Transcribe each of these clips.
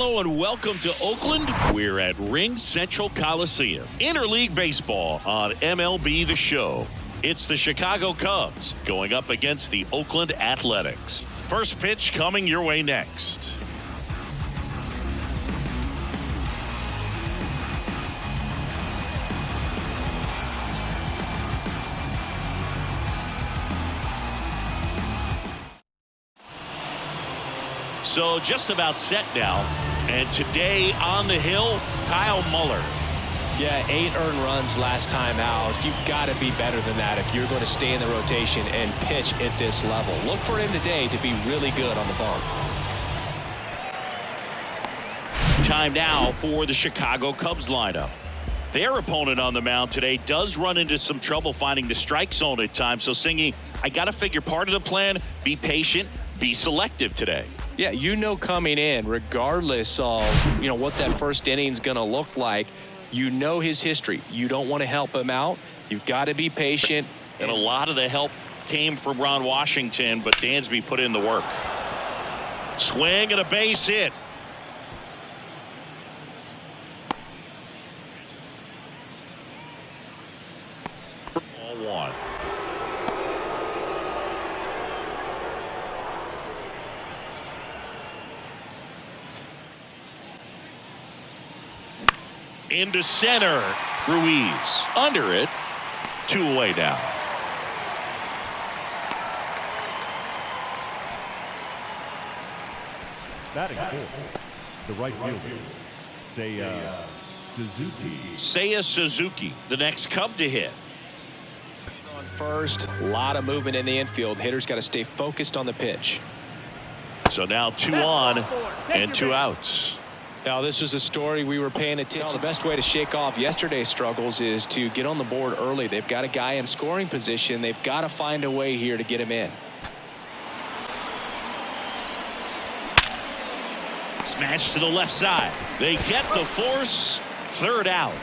Hello and welcome to Oakland. We're at Ring Central Coliseum. Interleague baseball on MLB The Show. It's the Chicago Cubs going up against the Oakland Athletics. First pitch coming your way next. So just about set now. And today on the hill, Kyle Muller. Yeah, 8 earned runs last time out. You've got to be better than that if you're going to stay in the rotation and pitch at this level. Look for him today to be really good on the bump. Time now for the Chicago Cubs lineup. Their opponent on the mound today does run into some trouble finding the strike zone at times. So, Singy, I got to figure part of the plan, be patient, be selective today. Yeah, you know coming in, regardless of, what that first inning's going to look like, you know his history. You don't want to help him out. You've got to be patient. And a lot of the help came from Ron Washington, but Dansby put in the work. Swing and a base hit. Ball one. Into center. Ruiz under it. 2 away now. Batting fourth, the right fielder, Suzuki. Seiya Suzuki, the next Cub to hit. On first, a lot of movement in the infield. Hitter's got to stay focused on the pitch. So now 2 on and 2 outs. Now, this was a story we were paying attention. The best way to shake off yesterday's struggles is to get on the board early. They've got a guy in scoring position. They've got to find a way here to get him in. Smash to the left side. They get the force. 3rd out.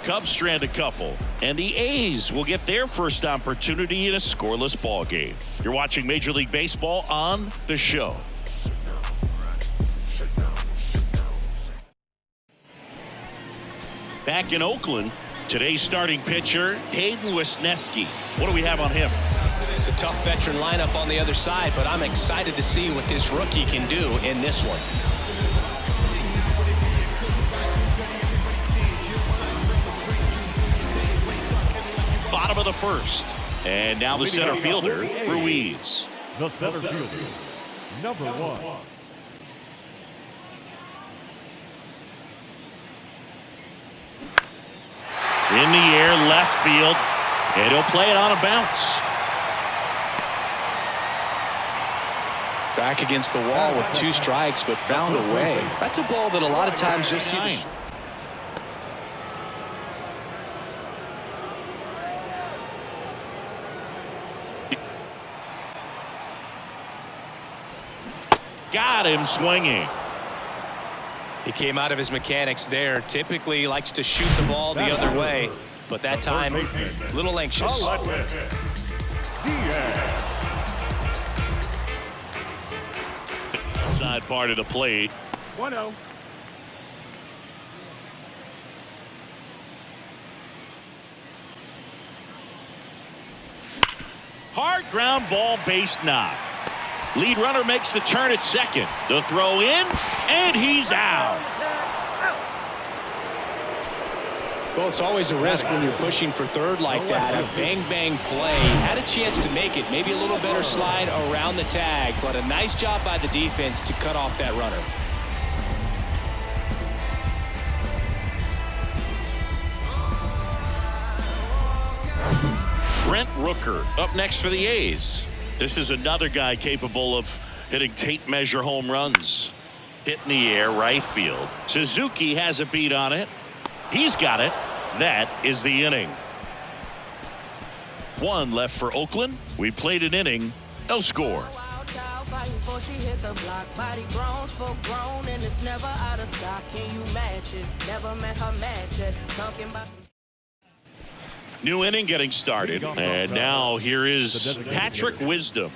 Cubs strand a couple. And the A's will get their first opportunity in a scoreless ball game. You're watching Major League Baseball on The Show. Back in Oakland, today's starting pitcher, Hayden Wesneski. What do we have on him? It's a tough veteran lineup on the other side, but I'm excited to see what this rookie can do in this one. Bottom of the first. And now the center fielder, Ruiz. The center fielder, number 1. In the air, left field, and he'll play it on a bounce. Back against the wall with 2 strikes, but found a way. That's a ball that a lot of times you'll see. Got him swinging. He came out of his mechanics there. Typically likes to shoot the ball the other way, but that time a little anxious. Side part of the plate. 1-0. Hard ground ball, base knock. Lead runner makes the turn at second. The throw in, and he's out. Well, it's always a risk when you're pushing for third like that. A bang-bang play. Had a chance to make it. Maybe a little better slide around the tag, but a nice job by the defense to cut off that runner. Brent Rooker up next for the A's. This is another guy capable of hitting tape measure home runs. Hit in the air, right field. Suzuki has a beat on it. He's got it. That is the inning. 1 left for Oakland. We played an inning. No score. New inning getting started. And now here is Patrick Wisdom.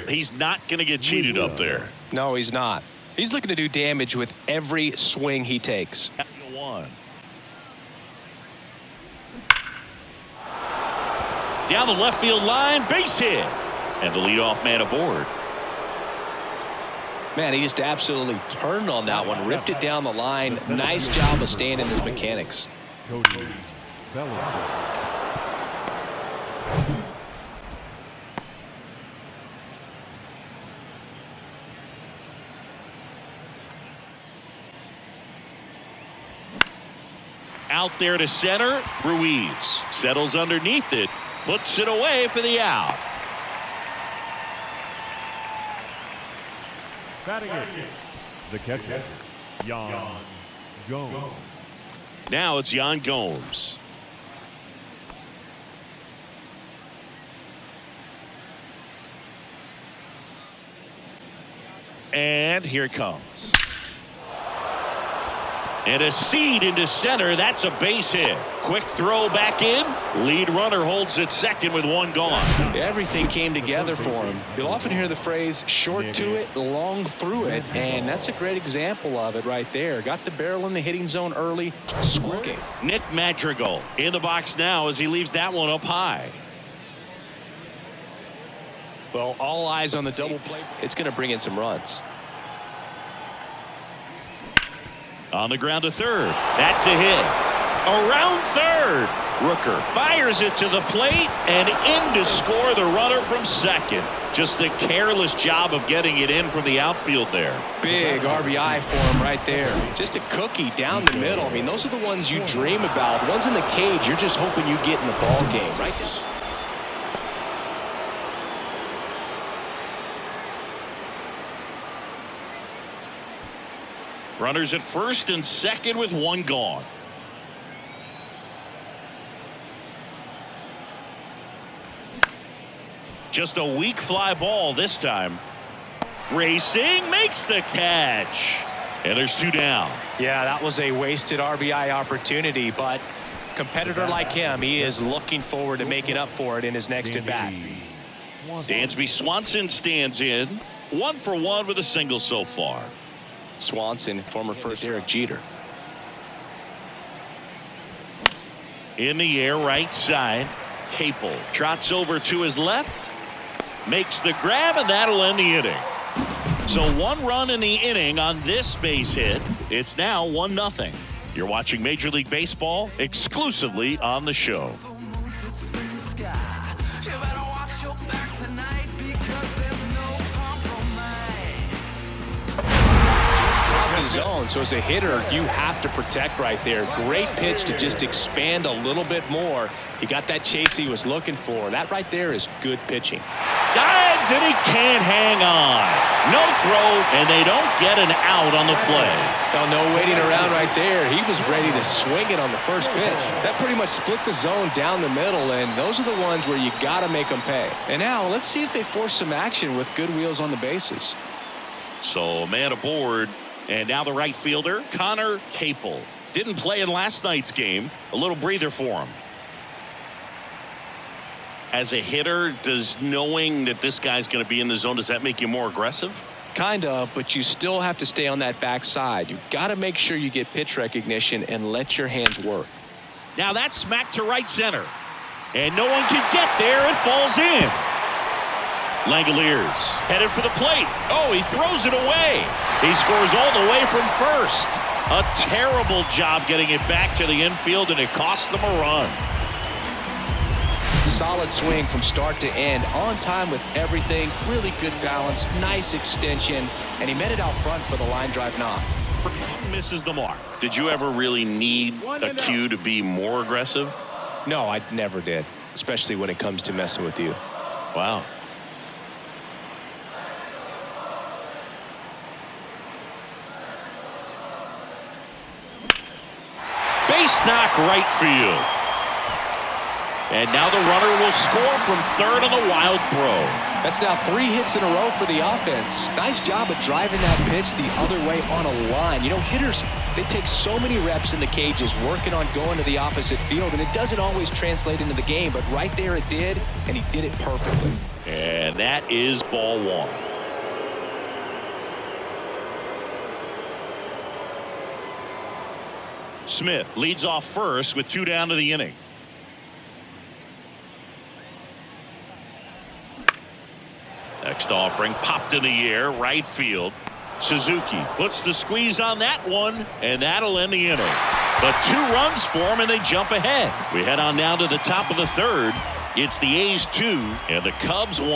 He's not going to get cheated up there. No, he's not. He's looking to do damage with every swing he takes. One. Down the left field line, base hit. And the leadoff man aboard. Man, he just absolutely turned on that one, ripped it down the line. Nice job of staying in his mechanics. Cody Bellinger. Out there to center, Ruiz settles underneath it, puts it away for the out. Batting it, the catcher, Yan Gomes. Now it's Yan Gomes. And here it comes. And a seed into center. That's a base hit. Quick throw back in. Lead runner holds it second with one gone. Everything came together for him. You'll often hear the phrase short to it, long through it, and that's a great example of it right there. Got the barrel in the hitting zone early. Squirting. Nick Madrigal in the box now as he leaves that one up high. Well, all eyes on the double play. It's going to bring in some runs. On the ground to third. That's a hit. Around third. Rooker fires it to the plate and in to score the runner from second. Just a careless job of getting it in from the outfield there. Big RBI for him right there. Just a cookie down the middle. I mean, those are the ones you dream about. Ones in the cage, you're just hoping you get in the ball game, right? Runners at first and second with one gone. Just a weak fly ball this time. Racing makes the catch. And there's two down. Yeah, that was a wasted RBI opportunity, but competitor like him, he is looking forward to making up for it in his next at bat. Dansby Swanson stands in. 1 for 1 with a single so far. Swanson, former first Derek Jeter. In the air, right side. Capel trots over to his left. Makes the grab, and that'll end the inning. So 1 run in the inning on this base hit. It's now 1-0. You're watching Major League Baseball exclusively on the show. Zone. So as a hitter, you have to protect right there. Great pitch to just expand a little bit more. He got that chase he was looking for. That right there is good pitching. Dives and he can't hang on. No throw, and they don't get an out on the play. Well, no waiting around right there. He was ready to swing it on the first pitch. That pretty much split the zone down the middle, and those are the ones where you got to make them pay. And now let's see if they force some action with good wheels on the bases. So man aboard. And now the right fielder, Connor Capel. Didn't play in last night's game. A little breather for him. As a hitter, does knowing that this guy's going to be in the zone, does that make you more aggressive? Kind of, but you still have to stay on that backside. You've got to make sure you get pitch recognition and let your hands work. Now that's smacked to right center. And no one can get there. It falls in. Langoliers headed for the plate. Oh, he throws it away. He scores all the way from first. A terrible job getting it back to the infield, and it cost them a run. Solid swing from start to end. On time with everything. Really good balance. Nice extension. And he met it out front for the line drive knock. Misses the mark. Did you ever really need a cue to be more aggressive? No, I never did. Especially when it comes to messing with you. Wow. Base knock right field. And now the runner will score from third on the wild throw. That's now 3 hits in a row for the offense. Nice job of driving that pitch the other way on a line. You know, hitters, they take so many reps in the cages working on going to the opposite field, and it doesn't always translate into the game, but right there it did, and he did it perfectly. And that is ball 1. Smith leads off first with 2 down to the inning. Next offering popped in the air, right field. Suzuki puts the squeeze on that one, and that'll end the inning. But 2 runs for him, and they jump ahead. We head on now to the top of the third. It's the A's 2 and the Cubs 1.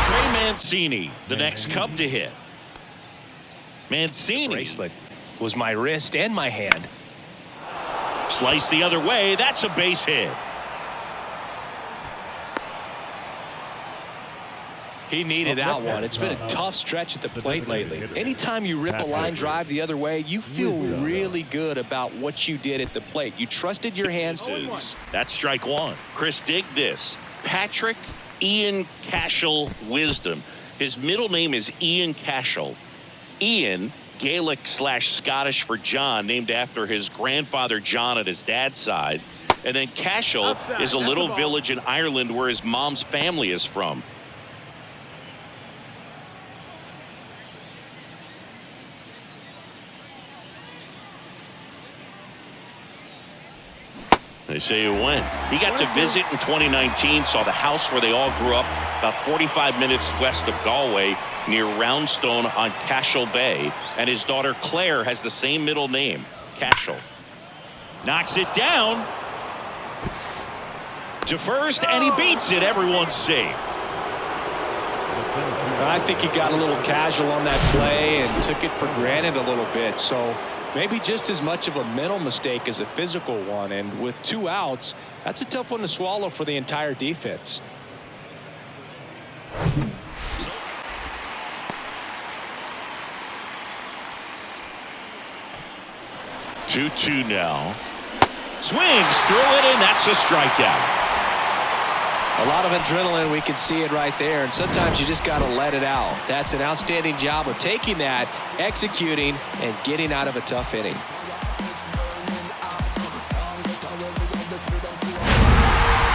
Trey Mancini, the next Cub to hit. Mancini. Bracelet was my wrist and my hand. Slice the other way. That's a base hit. He needed that one. It's been a tough stretch at the plate lately. Anytime you rip a line drive the other way, you feel really good about what you did at the plate. You trusted your hands. That's strike 1. Chris, dig this. Patrick Ian Cashel Wisdom. His middle name is Ian Cashel. Ian, Gaelic/Scottish for John, named after his grandfather John at his dad's side. And then Cashel is a little village in Ireland where his mom's family is from. They say he went. He got to visit in 2019, saw the house where they all grew up, about 45 minutes west of Galway, near Roundstone on Cashel Bay. And his daughter Claire has the same middle name, Cashel. Knocks it down to first, and he beats it. Everyone's safe. I think he got a little casual on that play and took it for granted a little bit. So maybe just as much of a mental mistake as a physical one. And with 2 outs, that's a tough one to swallow for the entire defense. Two now. Swings through it, and that's a strikeout. A lot of adrenaline. We can see it right there. And sometimes you just got to let it out. That's an outstanding job of taking that, executing, and getting out of a tough inning.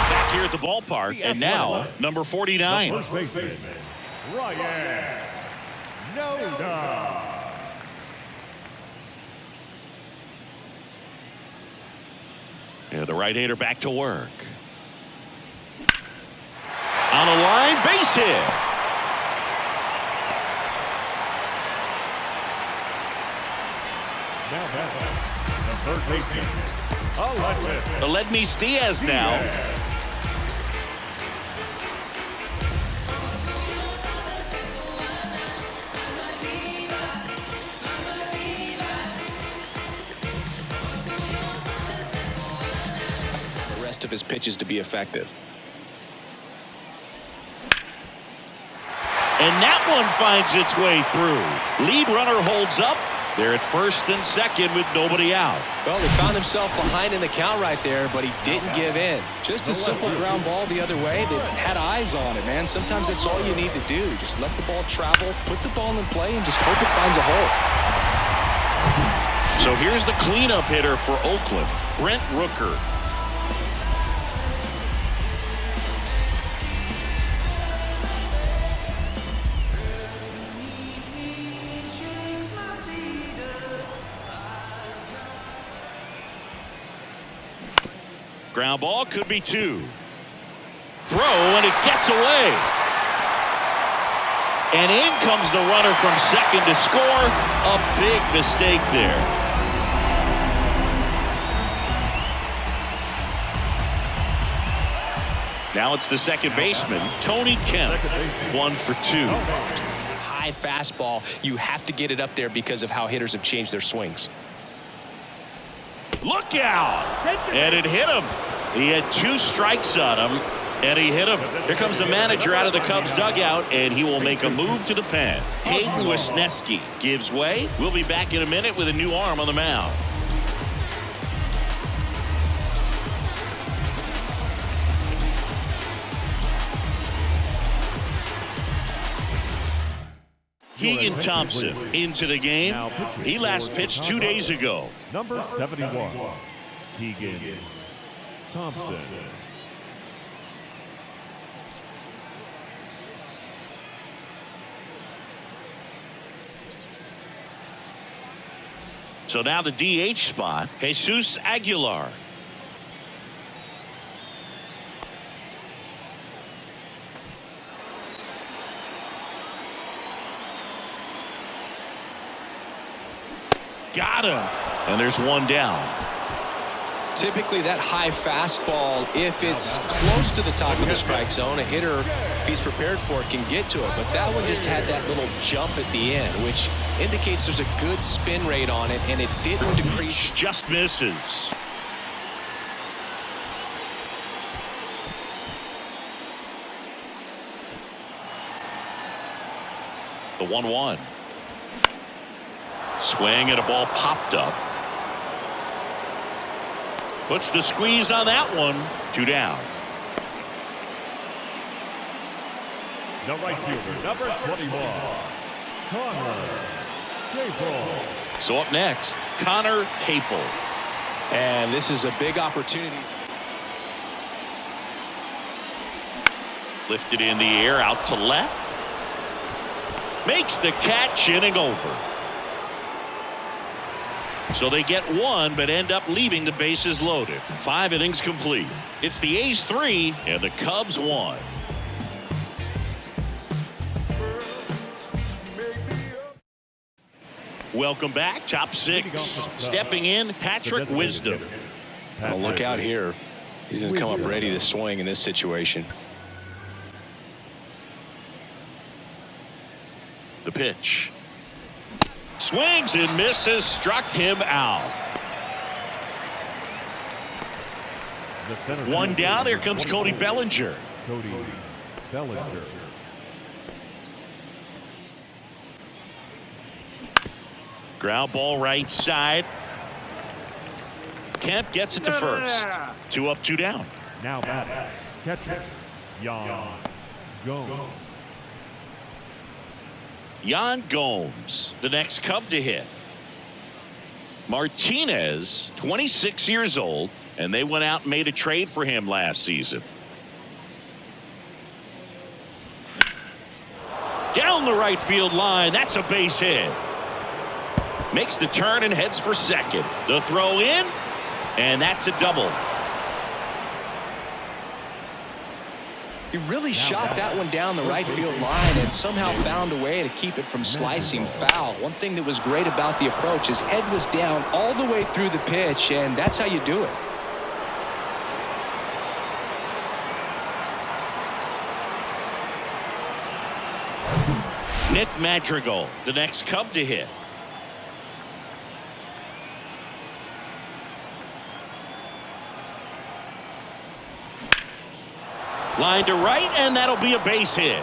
Back here at the ballpark, and now number 49. First baseman, Ryan Noda. Yeah, the right-hander back to work. On a line, base hit. Now the third baseman, Aledmys Diaz now. The rest of his pitches to be effective. And that one finds its way through. Lead runner holds up. They're at first and second with nobody out. Well, he found himself behind in the count right there, but he didn't give in. Just a simple ground ball the other way. They had eyes on it, man. Sometimes that's all you need to do. Just let the ball travel, put the ball in play, and just hope it finds a hole. So here's the cleanup hitter for Oakland, Brent Rooker. Ground ball could be 2. Throw, and it gets away. And in comes the runner from second to score. A big mistake there. Now it's the second baseman, Tony Kemp. 1 for 2. High fastball. You have to get it up there because of how hitters have changed their swings. Look out! And it hit him. He had 2 strikes on him, and he hit him. Here comes the manager out of the Cubs dugout, and he will make a move to the pen. Hayden Wesneski gives way. We'll be back in a minute with a new arm on the mound. Keegan Thompson into the game. He last pitched 2 days ago. Number 71, Keegan Thompson. So now the DH spot, Jesus Aguilar. Got him. And there's one down. Typically that high fastball, if it's close to the top of the strike zone, a hitter, if he's prepared for it, can get to it. But that one just had that little jump at the end, which indicates there's a good spin rate on it, and it didn't decrease. Just misses. The 1-1. Swing and a ball popped up. Puts the squeeze on that one. 2 down. The right fielder, number 21, Connor Capel. So up next, Connor Capel. And this is a big opportunity. Lifted in the air, out to left. Makes the catch, inning over. So they get one, but end up leaving the bases loaded. 5 innings complete. It's the A's 3 and the Cubs 1. Welcome back. Top 6. Stepping in, Patrick Wisdom. Well, look out here. He's going to come up ready to swing in this situation. The pitch. Swings and misses, struck him out. One down. Here comes Cody Bellinger. Cody Bellinger. Ground ball right side. Kemp gets it to first. 2 up, 2 down. Now batting, catcher, Yan Gomes. Yan Gomes, the next Cub to hit. Martinez, 26 years old, and they went out and made a trade for him last season. Down the right field line. That's a base hit. Makes the turn and heads for second. The throw in, and that's a double. He really shot that one down the right field line and somehow found a way to keep it from slicing foul. One thing that was great about the approach, his head was down all the way through the pitch, and that's how you do it. Nick Madrigal, the next Cub to hit. Line to right, and that'll be a base hit.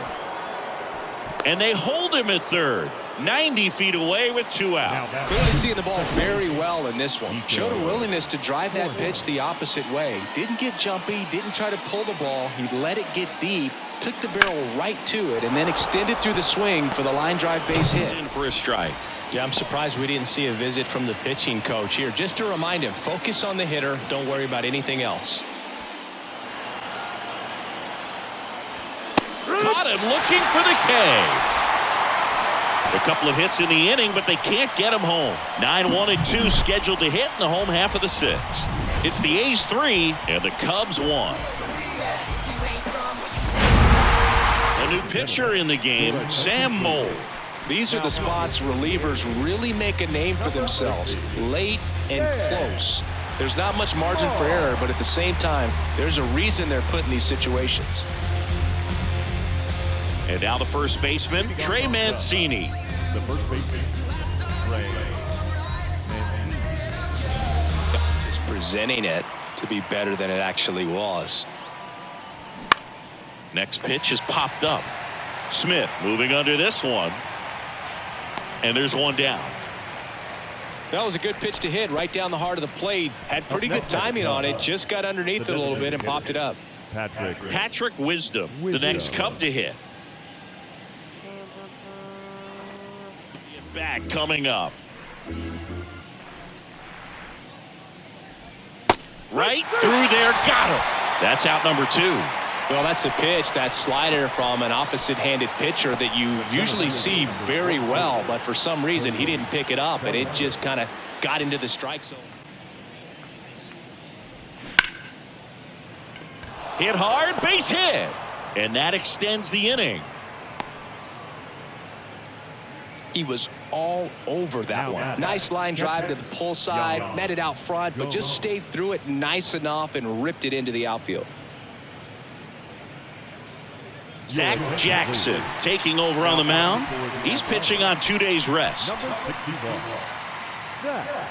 And they hold him at third. 90 feet away with 2 out. Clearly seeing the ball very well in this one. Showed a willingness to drive that pitch the opposite way. Didn't get jumpy, didn't try to pull the ball. He let it get deep, took the barrel right to it, and then extended through the swing for the line drive base hit. In for a strike. Yeah, I'm surprised we didn't see a visit from the pitching coach here. Just to remind him, focus on the hitter. Don't worry about anything else. Caught him looking for the K. A couple of hits in the inning, but they can't get him home. 9-1 and 2 scheduled to hit in the home half of the 6th. It's the A's 3 and the Cubs 1. A new pitcher in the game, Sam Muller. These are the spots relievers really make a name for themselves. Late and close. There's not much margin for error, but at the same time, there's a reason they're put in these situations. And now the first baseman, Trey Mancini. The first baseman, Trey Mancini. Just presenting it to be better than it actually was. Next pitch is popped up. Smith moving under this one. And there's one down. That was a good pitch to hit right down the heart of the plate. Had pretty good timing on it. Just got underneath it a little bit and popped it up. Patrick Wisdom, the next Cub to hit. Back coming up. Right through there, got him. That's out number 2. Well, that's a pitch, that slider from an opposite-handed pitcher that you usually see very well, but for some reason he didn't pick it up, and it just kind of got into the strike zone. Hit hard, base hit. And that extends the inning. He was all over that one. Nice line drive to the pull side, met it out front, but just stayed through it nice enough and ripped it into the outfield. Zach Jackson taking over on the mound. He's pitching on 2 days rest. Number 61, Zach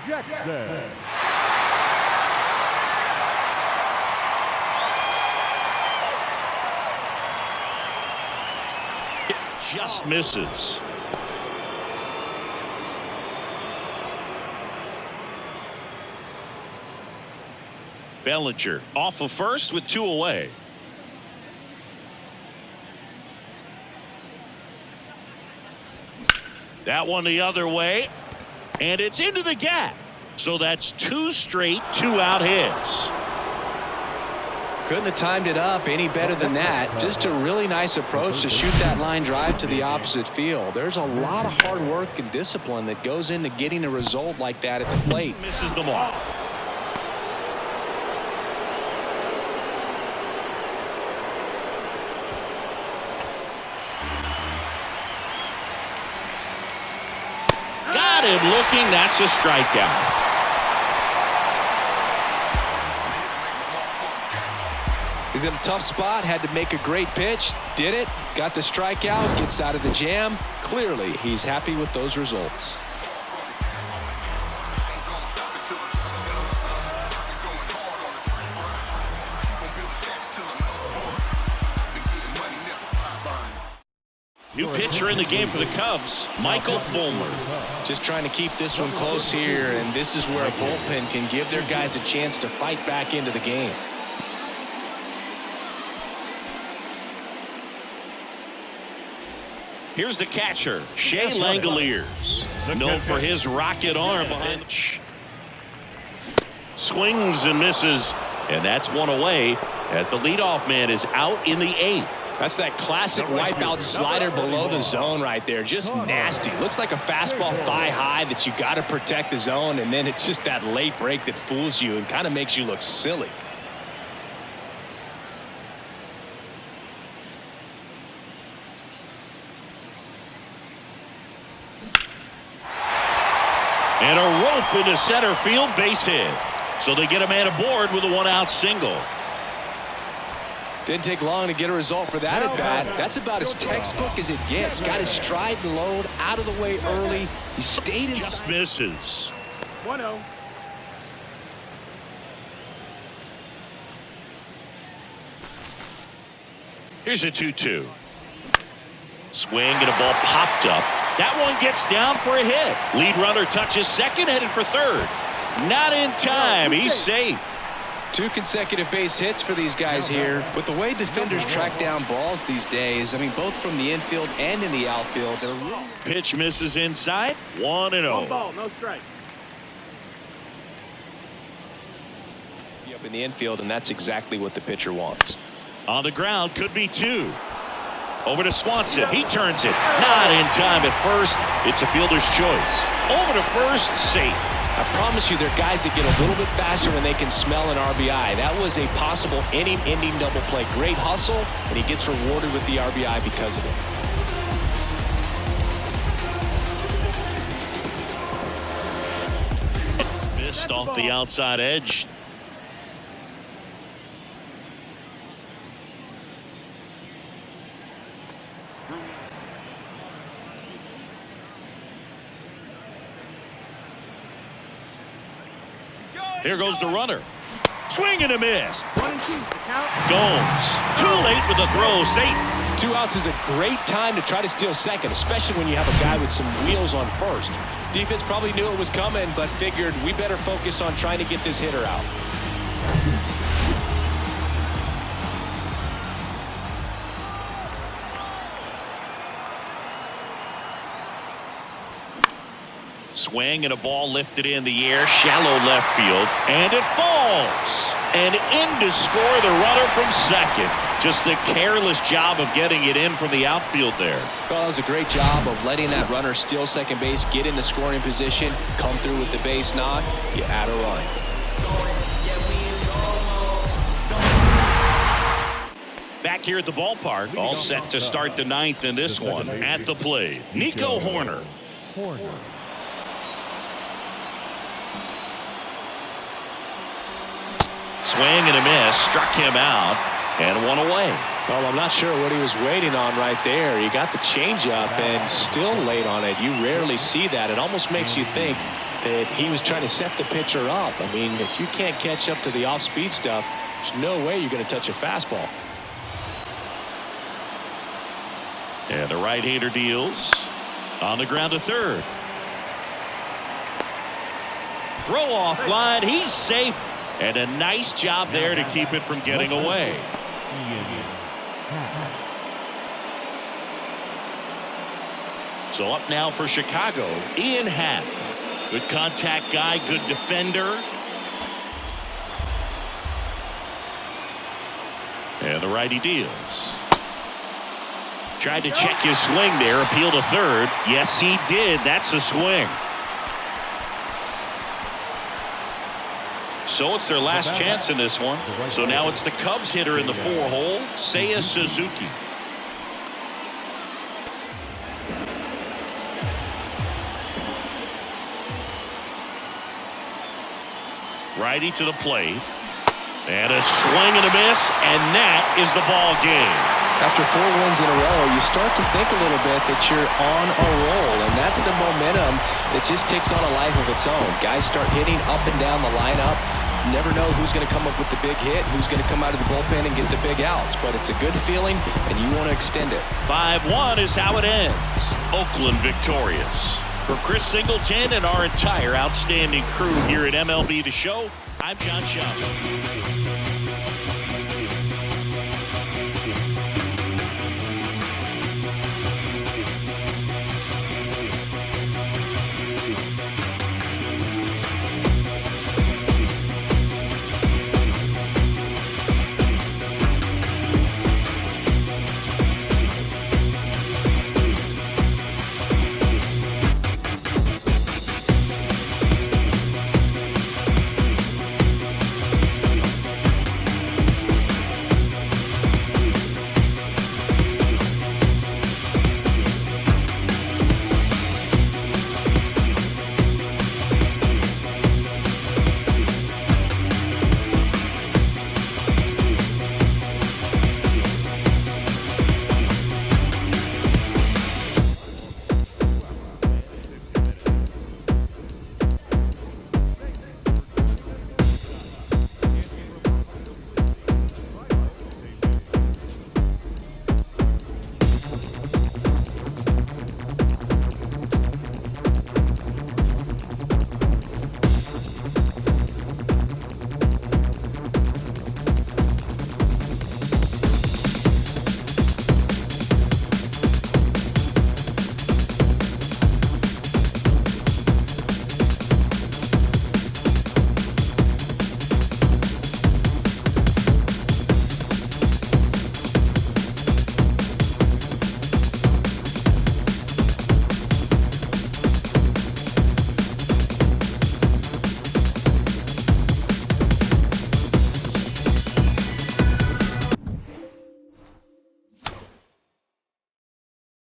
Jackson. It just misses. Bellinger off of first with 2 away. That one the other way, and it's into the gap. So that's 2 straight 2-out hits. Couldn't have timed it up any better than that. Just a really nice approach to shoot that line drive to the opposite field. There's a lot of hard work and discipline that goes into getting a result like that at the plate. Misses the mark. Got him looking. That's a strikeout. He's in a tough spot, had to make a great pitch, did it, got the strikeout, gets out of the jam. Clearly, he's happy with those results. New pitcher in the game for the Cubs, Michael Fulmer. Just trying to keep this one close here, and this is where a bullpen can give their guys a chance to fight back into the game. Here's the catcher, Shea Langoliers, known for his rocket arm behind. Swings and misses, and that's 1 away as the leadoff man is out in the 8th. That's that classic wipeout slider below the zone right there. Just nasty. Looks like a fastball thigh high that you got to protect the zone, and then it's just that late break that fools you and kind of makes you look silly. And a rope into center field, base hit. So they get a man aboard with a 1-out single. Didn't take long to get a result for that at bat. That's about as textbook as it gets. Got his stride and load out of the way early. He stayed in. Just misses. 1-0. Here's a 2-2. Swing and a ball popped up. That one gets down for a hit. Lead runner touches second, headed for third. Not in time. He's safe. 2 consecutive base hits for these guys here. With the way defenders track down balls these days, I mean, both from the infield and in the outfield. Pitch misses inside. 1-0. Ball, no strike. Up in the infield, and that's exactly what the pitcher wants. On the ground, could be 2. Over to Swanson. He turns it. Not in time at first. It's a fielder's choice. Over to first, safe. I promise you, there are guys that get a little bit faster when they can smell an RBI. That was a possible inning-ending double play. Great hustle, and he gets rewarded with the RBI because of it. Missed off the outside edge. Here goes the runner. Swing and a miss. 1-2. Count. Gomes. Too late with the throw. Safe. 2 outs is a great time to try to steal second, especially when you have a guy with some wheels on first. Defense probably knew it was coming, but figured we better focus on trying to get this hitter out. Swing and a ball lifted in the air, shallow left field, and it falls. And in to score the runner from second. Just a careless job of getting it in from the outfield there. Well, it was a great job of letting that runner steal second base, get in the scoring position, come through with the base knock. You add a run. Back here at the ballpark, all set to start the ninth in this one. At the plate, Nico Hoerner. Swing and a miss, struck him out, and one away. Well, I'm not sure what he was waiting on right there. He got the changeup and still late on it. You rarely see that. It almost makes you think that he was trying to set the pitcher up. I mean, if you can't catch up to the off-speed stuff, there's no way you're going to touch a fastball. And the right-hander deals on the ground to third. Throw off line. He's safe. And a nice job there to keep it from getting away. So up now for Chicago, Ian Happ. Good contact guy, good defender. And the righty deals. Tried to check his swing there, appeal to third. Yes, he did. That's a swing. So it's their last chance in this one. So now it's the Cubs hitter in the 4-hole, Seiya Suzuki. Righty to the plate. And a swing and a miss, and that is the ball game. After 4 wins in a row, you start to think a little bit that you're on a roll, and that's the momentum that just takes on a life of its own. Guys start hitting up and down the lineup. You never know who's going to come up with the big hit, who's going to come out of the bullpen and get the big outs, but it's a good feeling, and you want to extend it. 5-1 is how it ends. Oakland victorious. For Chris Singleton and our entire outstanding crew here at MLB The Show, I'm John Schaub.